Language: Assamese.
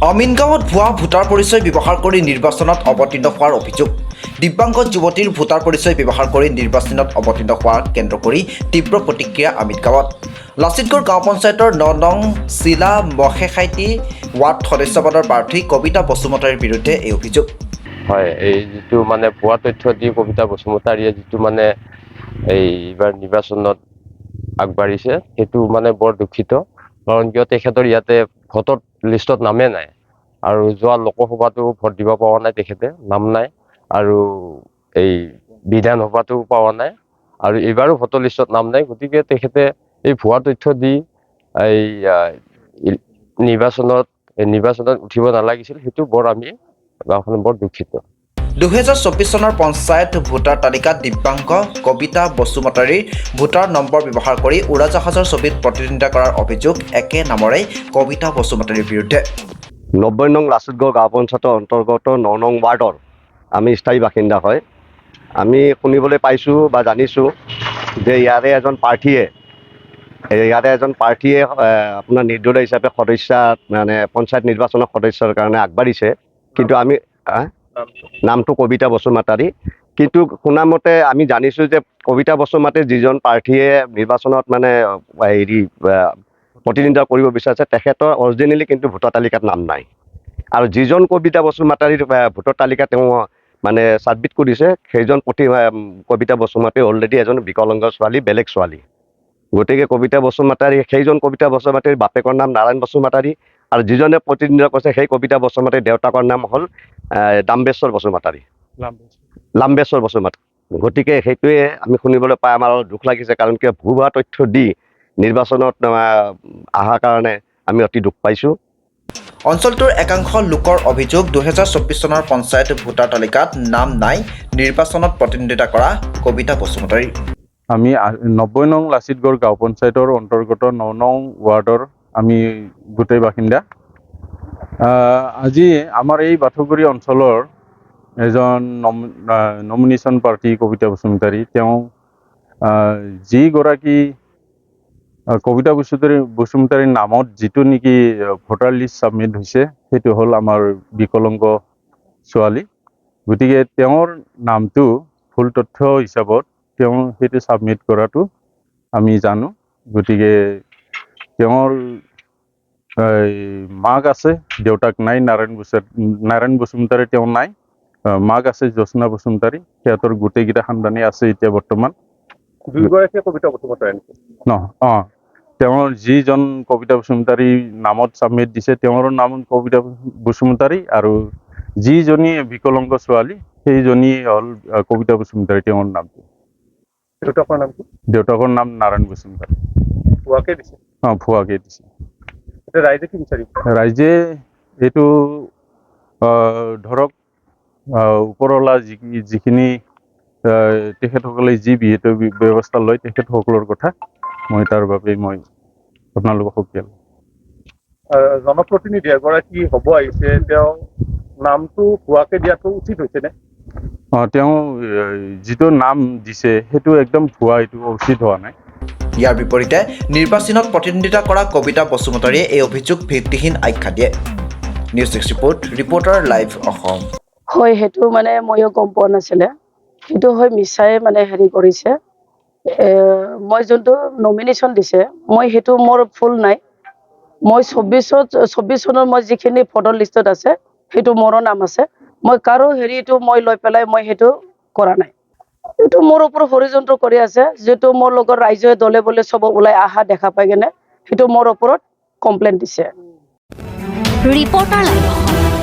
অমিনগাঁৱত ভুৱা ভোটাৰ পৰিচয় ব্যৱহাৰ কৰি নিৰ্বাচনত অৱতীৰ্ণ হোৱাৰ অভিযোগ। দিব্যাংগ যুৱতীৰ ভোটাৰ পৰিচয় ব্যৱহাৰ কৰি নিৰ্বাচনত অৱতীৰ্ণ হোৱাৰ কেন্দ্ৰ কৰি তীব্ৰ প্ৰতিক্ৰিয়া অমিনগাঁৱত। লাচিতগড় গাঁও পঞ্চায়তৰ ৯ নং চিলা মহেখাইটি ৱাৰ্ড সদস্যপদৰ প্ৰাৰ্থী কবিতা বসুমতাৰীৰ বিৰুদ্ধে এই অভিযোগ। হয়, এই যিটো মানে ভুৱা তথ্য দি কবিতা বসুমতাৰীয়ে যিটো মানে এইবাৰ নিৰ্বাচনত আগবাঢ়িছে সেইটো মানে বৰ দুখিত। কাৰণ কিয় তেখেতৰ ইয়াতে ভোটৰ লিষ্টত নামে নাই আৰু যোৱা লোকসভাতো ভোট দিব পৰা নাই, তেখেতে নাম নাই আৰু এই বিধানসভাতো পোৱা নাই আৰু এইবাৰো ভোটৰ লিষ্টত নাম নাই। গতিকে তেখেতে এই ভুৱা তথ্য দি এই নিৰ্বাচনত উঠিব নালাগিছিল। সেইটো বৰ আমি গাঁওখন বৰ দুখিত। ২০২৪ চনৰ পঞ্চায়ত ভোটাৰ তালিকাত দিব্যাংগ কবিতা বসুমতাৰীৰ ভোটাৰ নম্বৰ ব্যৱহাৰ কৰি উৰাজাহাজৰ ছবিত প্ৰতিদ্বন্দ্বিতা কৰাৰ অভিযোগ একে নামৰে কবিতা বসুমতাৰীৰ বিৰুদ্ধে। ৯০ নং লাচিতগড় গাঁও পঞ্চায়তৰ অন্তৰ্গত ৯ নং ৱাৰ্ডৰ আমি স্থায়ী বাসিন্দা হয়। আমি শুনিবলৈ পাইছোঁ বা জানিছোঁ যে ইয়াৰে এজন প্ৰাৰ্থীয়ে আপোনাৰ নিৰ্দলীয় হিচাপে মানে পঞ্চায়ত নিৰ্বাচনৰ সদস্যৰ কাৰণে আগবাঢ়িছে। কিন্তু আমি নামটো কবিতা বসুমতাৰী। কিন্তু শুনামতে আমি জানিছোঁ যে কবিতা বসুমতাৰীৰ যিজন প্ৰাৰ্থীয়ে নিৰ্বাচনত মানে প্ৰতিদ্বন্দ্বিতা কৰিব বিচাৰিছে তেখেতৰ অৰিজিনেলি কিন্তু ভোটাৰ তালিকাত নাম নাই। আৰু যিজন কবিতা বসুমতাৰীৰ ভোটাৰ তালিকা তেওঁ মানে ছাবমিট কৰিছে সেইজন কবিতা বসুমতাৰী অলৰেডি এজন বিকলাংগ ছোৱালী, বেলেগ ছোৱালী। গতিকে সেইজন কবিতা বসুমতাৰীৰ বাপেকৰ নাম নাৰায়ণ বসুমতাৰী আৰু যিজনে প্ৰতিদ্বন্দ্বিতা কৰিছে সেই কবিতা বসুমতাৰীৰ দেউতাকৰ নাম হ'ল লাম্বেশ্বৰ বসুমতাৰী। গতিকে সেইটোৱে আমি শুনিবলৈ পাই আমাৰ দুখ লাগিছে। কাৰণ কিয় ভুৱা তথ্য দি নিৰ্বাচনত অহাৰ কাৰণে আমি অতি দুখ পাইছোঁ। অঞ্চলটোৰ একাংশ লোকৰ অভিযোগ ২০২৪ চনৰ পঞ্চায়ত ভোটাৰ তালিকাত নাম নাই নিৰ্বাচনত প্ৰতিদ্বন্দ্বিতা কৰা কবিতা বসুমতাৰী। আমি ৯০ নং লাচিতগড় গাঁও পঞ্চায়তৰ অন্তৰ্গত ৯ নং ৱাৰ্ডৰ আমি গোটেই বাসিন্দা। আজি আমাৰ এই বাথৌগুৰি অঞ্চলৰ এজন নমিনেশ্যন প্ৰাৰ্থী কবিতা বসুমতাৰী, তেওঁ যিগৰাকী কবিতা বসুমতাৰীৰ নামত যিটো নেকি ভোটাৰ লিষ্ট ছাবমিট হৈছে সেইটো হ'ল আমাৰ বিকলাংগ ছোৱালী। গতিকে তেওঁৰ নামটো ভুল তথ্য হিচাপত তেওঁ সেইটো ছাবমিট কৰাটো আমি জানো। গতিকে তেওঁৰ মাক আছে, দেউতাক নাই। নাৰায়ণ বসুমতাৰী তেওঁ নাই, মাক আছে জ্যোৎস্না বসুমতাৰী। সিহঁতৰ গোটেইকেইটা সন্তানেই আছে এতিয়া বৰ্তমান। তেওঁৰ যিজন কবিতা বসুমতাৰী নামত ছাবমিট দিছে তেওঁৰ নাম কবিতা বসুমতাৰী আৰু যিজনী বিকলাংগ ছোৱালী সেইজনী হ'ল কবিতা বসুমতাৰী। তেওঁৰ নামটো দেউতাকৰ নাম নাৰায়ণ বসুমতাৰী। ভুৱাকে দিছে। ৰাইজে এইটো ধৰক ওপৰৱালা যিখিনি তেখেতসকলে যি বিহিত ব্যৱস্থা লয় তেখেতসকলৰ কথা, মই তাৰ বাবে মই আপোনালোকক সকীয়াল। জনপ্ৰতিনিধি এগৰাকী হ'ব আহিছে, তেওঁ নামটো ভুৱাকে দিয়াটো উচিত হৈছেনে? তেওঁ যিটো নাম দিছে সেইটো একদম ভুৱা, এইটো উচিত হোৱা নাই। ইয়াৰ বিপৰীতে নিৰ্বাচনত প্ৰতিদ্বন্দ্বিতা কৰা কবিতা বসুমতাৰীয়ে এই অভিযোগ ভিত্তিহীন আখ্যা দিয়ে। News 6 reporter live Assam. হয়, সেইটো মানে ময়ো গম পোৱা নাছিলে। সেইটো হয় মিছাই মানে কৰিছে। মই যোনটো নমিনেশ্যন দিছে মই সেইটো মোৰ ফুল নাই। মই ২৪ চনৰ মই যিখিনি ভোটাৰ লিষ্টত আছে সেইটো মোৰো নাম আছে। মই কাৰো হেৰিটো মই লৈ পেলাই মই সেইটো কৰা নাই। এইটো মোৰ ওপৰত ষড়যন্ত্ৰ কৰি আছে, যিটো মোৰ লগত ৰাইজে দলে বলে চব ওলাই অহা দেখা পাই কেনে সেইটো মোৰ ওপৰত কমপ্লেইন দিছে। Reporter live Assam.